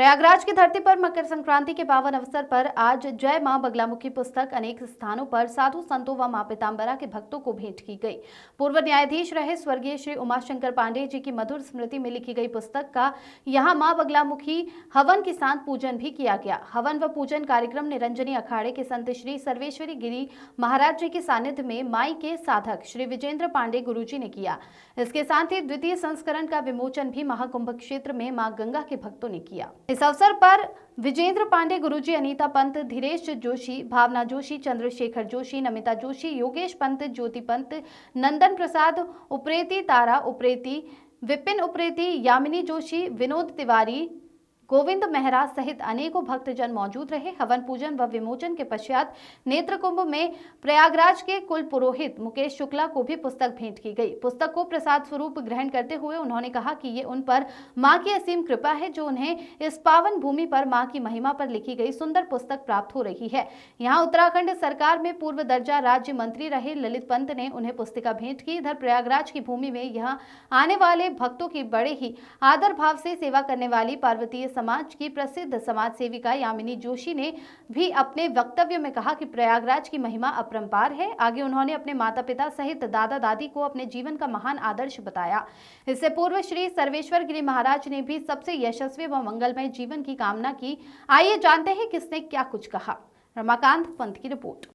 प्रयागराज की धरती पर मकर संक्रांति के पावन अवसर पर आज जय मां बगलामुखी पुस्तक अनेक स्थानों पर साधु संतों व मां पीताम्बरा के भक्तों को भेंट की गई। पूर्व न्यायाधीश रहे स्वर्गीय श्री उमाशंकर पांडेय जी की मधुर स्मृति में लिखी गई पुस्तक का यहां मां बगलामुखी हवन के साथ पूजन भी किया गया। हवन व पूजन कार्यक्रम निरंजनी अखाड़े के संत श्री सर्वेश्वरी गिरी महाराज जी के सानिध्य में माई के साधक श्री विजेंद्र पांडे गुरुजी ने किया। इसके साथ ही द्वितीय संस्करण का विमोचन भी महाकुंभ क्षेत्र में मां गंगा के भक्तों ने किया। इस अवसर पर विजेंद्र पांडे गुरुजी, अनीता पंत, धीरेश जोशी, भावना जोशी, चंद्रशेखर जोशी, नमिता जोशी, योगेश पंत, ज्योति पंत, नंदन प्रसाद उप्रेती, तारा उप्रेती, विपिन उप्रेती, यामिनी जोशी, विनोद तिवारी, गोविंद मेहरा सहित अनेकों भक्तजन मौजूद रहे। हवन पूजन व विमोचन के पश्चात नेत्र कुंभ में प्रयागराज के कुल पुरोहित मुकेश शुक्ला को भी पुस्तक भेंट की गई। पुस्तक को प्रसाद स्वरूप ग्रहण करते हुए उन्होंने कहा कि ये उन पर मां की असीम कृपा है जो उन्हें इस पावन भूमि पर मां की महिमा पर लिखी गई सुंदर पुस्तक प्राप्त हो रही है। यहाँ उत्तराखंड सरकार में पूर्व दर्जा राज्य मंत्री रहे ललित पंत ने उन्हें पुस्तिका भेंट की। इधर प्रयागराज की भूमि में यहाँ आने वाले भक्तों की बड़े ही आदर भाव से सेवा करने वाली पार्वतीय समाज की प्रसिद्ध समाज सेविका यामिनी जोशी ने भी अपने वक्तव्य में कहा कि प्रयागराज की महिमा अपरंपार है। आगे उन्होंने अपने माता पिता सहित दादा दादी को अपने जीवन का महान आदर्श बताया। इससे पूर्व श्री सर्वेश्वर गिरी महाराज ने भी सबसे यशस्वी व मंगलमय जीवन की कामना की। आइए जानते हैं किसने क्या कुछ कहा। रमाकांत पंत की रिपोर्ट।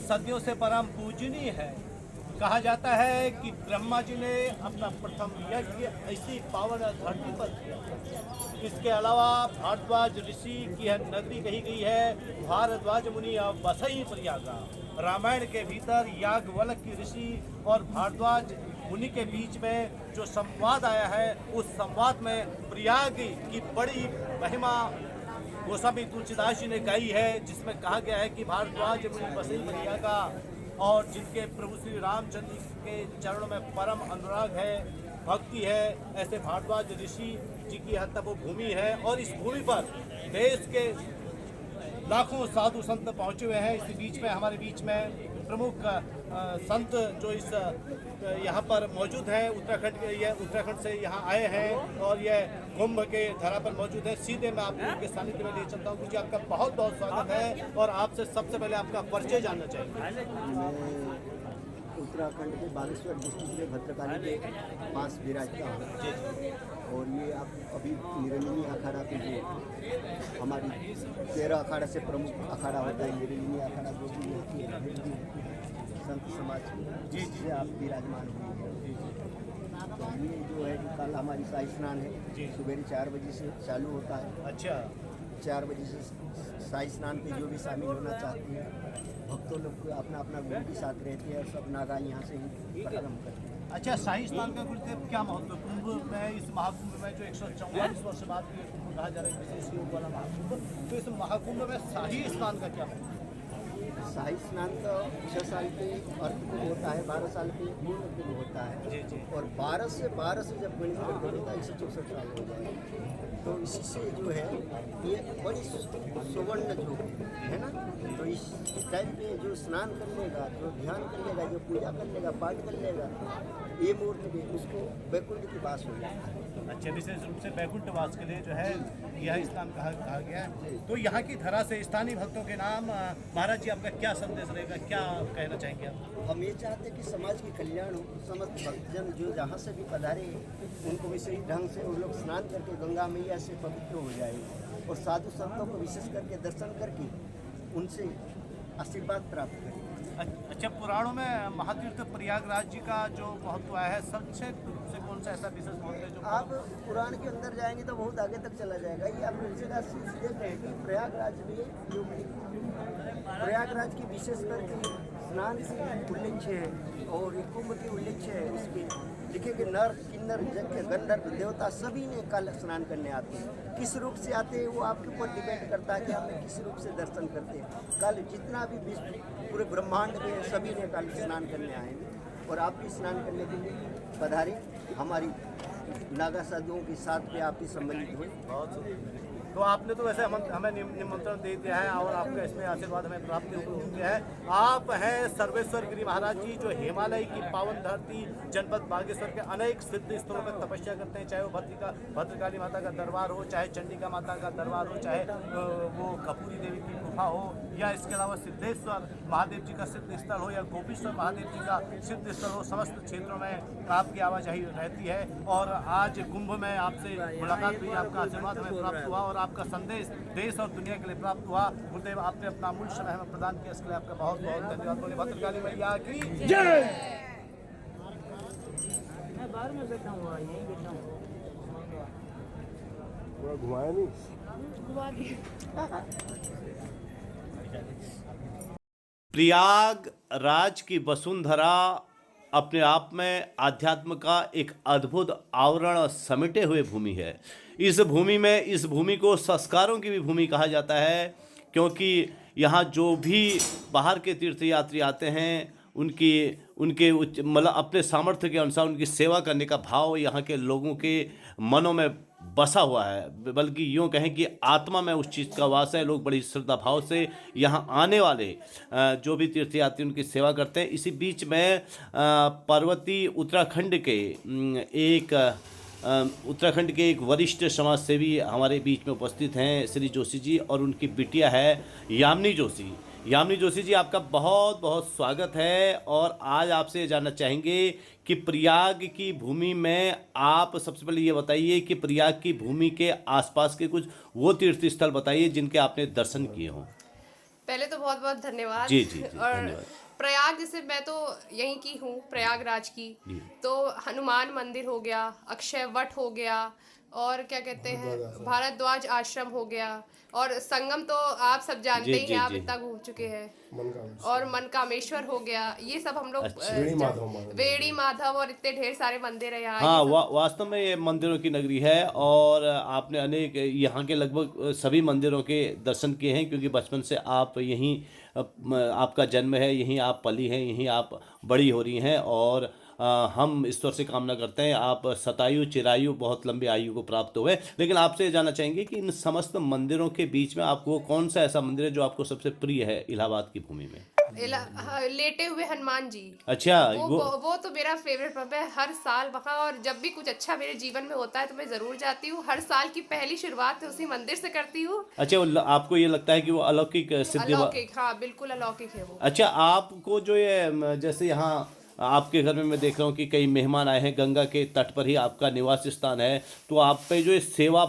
सदियों से परम पूजनीय है। कहा जाता है कि ब्रह्मा जी ने अपना प्रथम यज्ञ ऐसी पावन धरती पर किया। इसके अलावा भारद्वाज ऋषि की नगरी कही गई है, भारद्वाज मुनि अब बसई प्रयागराज। रामायण के भीतर याज्ञवल्क्य की ऋषि और भारद्वाज मुनि के बीच में जो संवाद आया है, उस संवाद में प्रयाग की बड़ी महिमा गोस्वामी तुलसीदास जी ने गाई है, जिसमें कहा गया है कि भारद्वाज मुनि बसई प्रयागा, और जिनके प्रभु श्री रामचंद्र के चरणों में परम अनुराग है, भक्ति है, ऐसे भारद्वाज ऋषि जी की यह तपोभूमि है। और इस भूमि पर देश के लाखों साधु संत पहुँचे हुए हैं। इस बीच में हमारे बीच में प्रमुख संत जो इस यहाँ पर मौजूद है, उत्तराखंड से यहाँ आए हैं और यह कुंभ के धरा पर मौजूद है। सीधे मैं आपको उनके सानिध्य में ले चलता हूँ। मुझे आपका बहुत बहुत स्वागत है और आपसे सबसे पहले आपका परिचय जानना चाहिए। उत्तराखंड के बागेश्वर डिस्ट्रिक्ट में भद्रकाली के पास विराजता हूँ। और ये आप अभी निरंजनी अखाड़ा पे जो हमारी 13 अखाड़ा से प्रमुख अखाड़ा होता है निरंजनी अखाड़ा, जो कि यहाँ की संत समाज की से आप विराजमान हुए हैं। तो ये जो है कि कल हमारी शाही स्नान है, सुबह 4 बजे से चालू होता है। अच्छा, 4 बजे से शाही स्नान पे जो भी शामिल होना चाहते हैं भक्तों लोग अपना अपना गुरु के साथ रहते हैं और सब नागा यहाँ से ही प्रारंभ करते हैं। अच्छा, शाही स्नान का गुरुदेव क्या महत्व? कुंभ में, इस महाकुंभ में जो 144 वर्ष बाद ये कुंभ कहा जा रहा है, विशेष योग वाला महाकुंभ, तो इस महाकुंभ में शाही स्नान का क्या महत्व? शाही स्नान का 6 साल पे अर्थ कुंभ होता है, 12 साल पे पूर्ण कुंभ होता है। और 12 से जब गणित करते हैं तो 164 साल हो जाए। तो इसी से जो है ये बड़ी सुवर्ण जो है ना, तो इस टाइम पे जो स्नान कर लेगा, जो ध्यान कर लेगा, जो पूजा कर लेगा, पाठ कर लेगा, ये मुहूर्त में उसको वैकुंठ की वास हो जाता है। अच्छा, विशेष रूप से बैकुंठ वास के लिए जो है यह स्नान कहा गया है। तो यहाँ की धरा से स्थानीय भक्तों के नाम महाराज जी आपका क्या संदेश रहेगा, क्या कहना चाहेंगे आप? हम ये चाहते हैं कि समाज की कल्याण हो, समस्त भक्तजन जो जहाँ से भी पधारे उनको भी सही ढंग से वो लोग स्नान करके गंगा मैया से पवित्र हो जाए और साधु संतों को विशेष करके दर्शन करके उनसे आशीर्वाद प्राप्त करें। अच्छा, पुराणों में महातीर्थ प्रयागराज जी का जो महत्व है, संक्षेप रूप से कौन सा ऐसा विशेष महत्व है जो आप पुराण के अंदर जाएंगे तो बहुत आगे तक चला जाएगा। ये आप तुलसीदास जी से देख रहे हैं कि प्रयागराज में जो प्रयागराज की विशेष करके स्नान की उल्लेख है और कुंभ की उल्लेख है। इसमें लिखे कि नर किन्नर यज्ञ गंधर्व देवता सभी ने कल स्नान करने आते हैं। किस रूप से आते हैं वो आपके ऊपर डिपेंड करता है कि आप किस रूप से दर्शन करते हैं। कल जितना भी विश्व पूरे ब्रह्मांड में सभी ने कल स्नान करने आए और आप भी स्नान करने के लिए पधारें। हमारी नागा साधुओं के साथ में आप भी सम्मिलित हुए। बहुत तो आपने तो वैसे हमें निमंत्रण दे दिया है और आपका इसमें आशीर्वाद हमें प्राप्त हो गया है। आप हैं सर्वेश्वर गिरी महाराज जी, जो हिमालय की पावन धरती जनपद बागेश्वर के अनेक सिद्ध स्थलों में तपस्या करते हैं। चाहे वो भद्रकाली माता का दरबार हो, चाहे चंडिका माता का दरबार हो, चाहे वो कपूरी देवी की गुफा हो, या इसके अलावा सिद्धेश्वर महादेव जी का सिद्ध स्थल हो, या गोपीश्वर महादेव जी का सिद्ध स्थल हो, समस्त क्षेत्रों में आपकी आवाजाही रहती है। और आज कुंभ में आपसे मुलाकात हुई, आपका आशीर्वाद हमें प्राप्त हुआ और आपका संदेश देश और दुनिया के लिए प्राप्त हुआ। गुरुदेव, आपने अपना अमूल्य समय हमें प्रदान किया, इसके लिए आपका बहुत बहुत धन्यवाद। बोले भद्रकाली मैया की जय। मैं बाहर में बैठा हुआ, यहीं बैठा हूँ। पूरा घुमाया नहीं, घुमा दिया। प्रयागराज की वसुंधरा अपने आप में आध्यात्म का एक अद्भुत आवरण समेटे हुए भूमि है। इस भूमि को संस्कारों की भी भूमि कहा जाता है, क्योंकि यहाँ जो भी बाहर के तीर्थयात्री आते हैं उनके मतलब अपने सामर्थ्य के अनुसार उनकी सेवा करने का भाव यहाँ के लोगों के मनों में बसा हुआ है। बल्कि यूँ कहें कि आत्मा में उस चीज़ का वास है। लोग बड़ी श्रद्धा भाव से यहाँ आने वाले जो भी तीर्थयात्री उनकी सेवा करते हैं। इसी बीच में पर्वतीय उत्तराखंड के एक वरिष्ठ समाज सेवी हमारे बीच में उपस्थित हैं, श्री जोशी जी, और उनकी बिटिया है यामिनी जोशी। यामिनी जोशी जी, आपका बहुत बहुत स्वागत है। और आज आपसे ये जानना चाहेंगे कि प्रयाग की भूमि में आप सबसे पहले ये बताइए कि प्रयाग की भूमि के आसपास के कुछ वो तीर्थ स्थल बताइए जिनके आपने दर्शन किए हों। पहले तो बहुत बहुत धन्यवाद। जी, और धन्यवाद। प्रयाग, जैसे मैं तो यहीं की हूँ, प्रयागराज की, तो हनुमान मंदिर हो गया, अक्षय वट हो गया, और क्या कहते हैं भारद्वाज आश्रम हो गया, और संगम तो आप सब जानते ही हैं, आप इतना घूम चुके हैं, और मनकामेश्वर हो गया। ये सब हम लोग वेड़ी माधव और इतने ढेर सारे मंदिर है यहाँ। हाँ, वास्तव में ये मंदिरों की नगरी है और आपने अनेक यहाँ के लगभग सभी मंदिरों के दर्शन किए हैं, क्योंकि बचपन से आप यहीं आपका जन्म है, यहीं आप पली हैं, यहीं आप बड़ी हो रही हैं। और हम ईश्वर से कामना करते हैं आप शतायु चिरायु बहुत लंबी आयु को प्राप्त हुए। लेकिन आपसे जानना चाहेंगे कि इन समस्त मंदिरों के बीच में आपको कौन सा ऐसा मंदिर है जो आपको सबसे प्रिय है इलाहाबाद की भूमि में? लेटे हुए हनुमान जी। अच्छा, वो तो मेरा फेवरेट पब है। हर साल वहाँ, और जब भी कुछ अच्छा मेरे जीवन में होता है तो मैं जरूर जाती हूँ। हर साल की पहली शुरुआत उसी मंदिर से करती हूँ। अच्छा, आपको ये लगता है कि वो अलौकिक सिद्धि? अलौकिक, हाँ बिल्कुल अलौकिक है वो। अच्छा, आपको जो ये जैसे यहाँ आपके घर में मैं देख रहा हूँ कि कई मेहमान आए हैं, गंगा के तट पर ही आपका निवास स्थान है, तो आप पे जो सेवा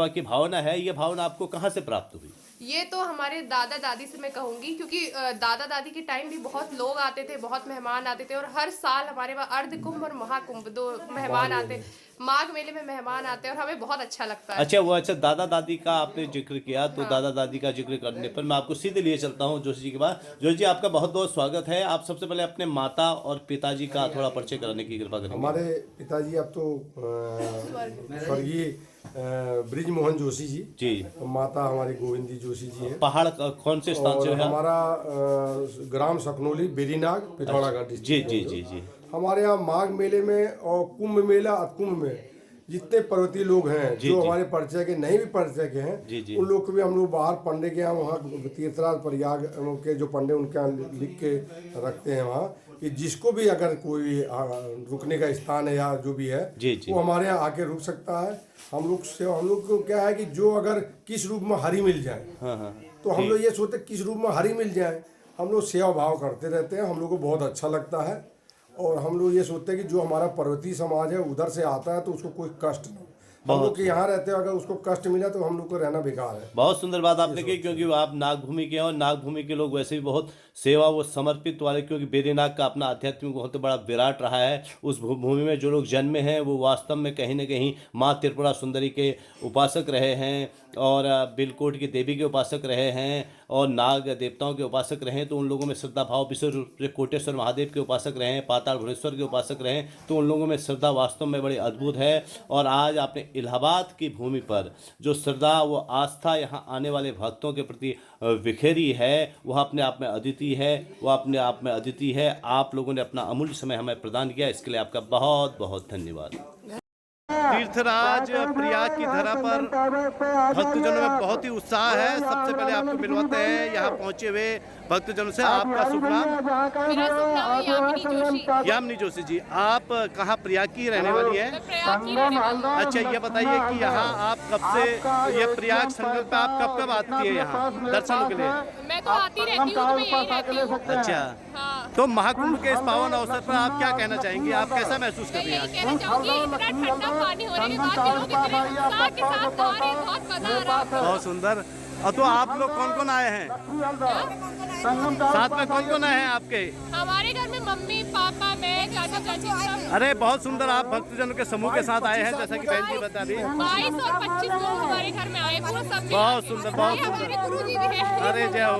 की भावना है, ये भावना आपको कहाँ से प्राप्त हुई? ये तो हमारे दादा दादी से मैं कहूँगी, क्योंकि दादा दादी के टाइम भी बहुत लोग आते थे, बहुत मेहमान आते थे, और हर साल हमारे वहाँ अर्ध कुंभ और महाकुंभ 2 मेहमान आते, माघ मेले में मेहमान आते हैं, और हमें बहुत अच्छा लगता है। अच्छा दादा दादी का आपने जिक्र किया, तो हाँ। दादा दादी का जिक्र करने पर मैं आपको सीधे लिए चलता हूँ जोशी जी के पास। जोशी जी, आपका बहुत बहुत स्वागत है। आप सबसे पहले अपने माता और पिताजी का थोड़ा परिचय कराने की कृपा करें। हमारे पिताजी अब तो स्वर्गीय ब्रिज मोहन जोशी जी, माता हमारी गोविंदी जोशी जी हैं। पहाड़ कौन से स्थान से है? हमारा ग्राम सकनोली बेरीनाग पिथौरागढ़ डिस्ट्रिक्ट। जी। हमारे यहाँ माघ मेले में और कुंभ मेला कुंभ में जितने पर्वतीय लोग हैं, जो हमारे परिचय के नहीं भी परिचय के हैं, उन लोग को भी हम लोग बाहर पंडे के यहाँ, वहाँ तीर्थराज प्रयाग के जो पंडे उनके यहाँ लिख के रखते हैं वहाँ, कि जिसको भी अगर कोई रुकने का स्थान है या जो भी है, वो हमारे यहाँ आके रुक सकता है। हम लोग को क्या है कि जो अगर किस रूप में हरि मिल जाए, तो हम लोग ये सोचते किस रूप में हरि मिल जाए, हम लोग सेवा भाव करते रहते हैं। हम लोग को बहुत अच्छा लगता है, और हम लोग ये सोचते हैं कि जो हमारा पर्वतीय समाज है उधर से आता है तो उसको कोई कष्ट नहीं। हम लोग के यहाँ रहते हैं, अगर उसको कष्ट मिला तो हम लोग को रहना बेकार है। बहुत सुंदर बात आपने की, क्योंकि आप नागभूमि के हैं, और नागभूमि के लोग वैसे भी बहुत सेवा वो समर्पित वाले, क्योंकि बेरीनाग का अपना आध्यात्मिक बहुत बड़ा विराट रहा है। उस भूमि में जो लोग जन्मे हैं वो वास्तव में कहीं न कहीं माँ त्रिपुरा सुंदरी के उपासक रहे हैं, और बिलकोट की देवी के उपासक रहे हैं, और नाग देवताओं के उपासक रहे हैं। तो उन लोगों में श्रद्धा भाव, विशेष रूप से कोटेश्वर महादेव के उपासक रहे हैं, पाताल भुवनेश्वर के उपासक रहे हैं, तो उन लोगों में श्रद्धा वास्तव में बड़ी अद्भुत है। और आज आपने इलाहाबाद की भूमि पर जो श्रद्धा वो आस्था यहाँ आने वाले भक्तों के प्रति बिखेरी है, वह अपने आप में अद्वितीय है। आप लोगों ने अपना अमूल्य समय हमें प्रदान किया, इसके लिए आपका बहुत बहुत धन्यवाद। तीर्थराज प्रयाग की धरा पर भक्तजनों में बहुत ही उत्साह है। सबसे पहले आपको मिलवाते हैं यहाँ पहुँचे हुए भक्तजनों से। आपका शुभ नाम? मेरा शुभ नाम है यामिनी जोशी। यामिनी जोशी जी, आप कहाँ प्रयाग की रहने वाली हैं? अच्छा, ये बताइए कि यहाँ आप कब से, ये प्रयाग संगम पे आप कब आती है यहाँ दर्शन के लिए? मैं तो आती रहती हूँ, मैं यही रहती हूँ। अच्छा, तो महाकुंभ के इस पावन अवसर पर आप क्या कहना चाहेंगी? आप कैसा महसूस कर रही हैं? कहना चाहूँगी, इतना ठंडा पानी होने के बाद लोग इतने उत्साह के साथ आ रहे हैं, बहुत मजा आ रहा है। बहुत सुंदर। और तो आप लोग कौन कौन आए हैं? साथ में कौन कौन आए हैं आपके? हमारे घर में मम्मी पापा, मैं, चाचा चाची। अरे बहुत सुंदर, आप भक्तजनों के समूह के साथ आए हैं, जैसा कि बहन जी बता रही है। 22 और 25 लोग हमारे घर में आए, पूरा सब। बहुत सुंदर, बहुत सुंदर। हमारे गुरुजी भी हैं। अरे जय हो।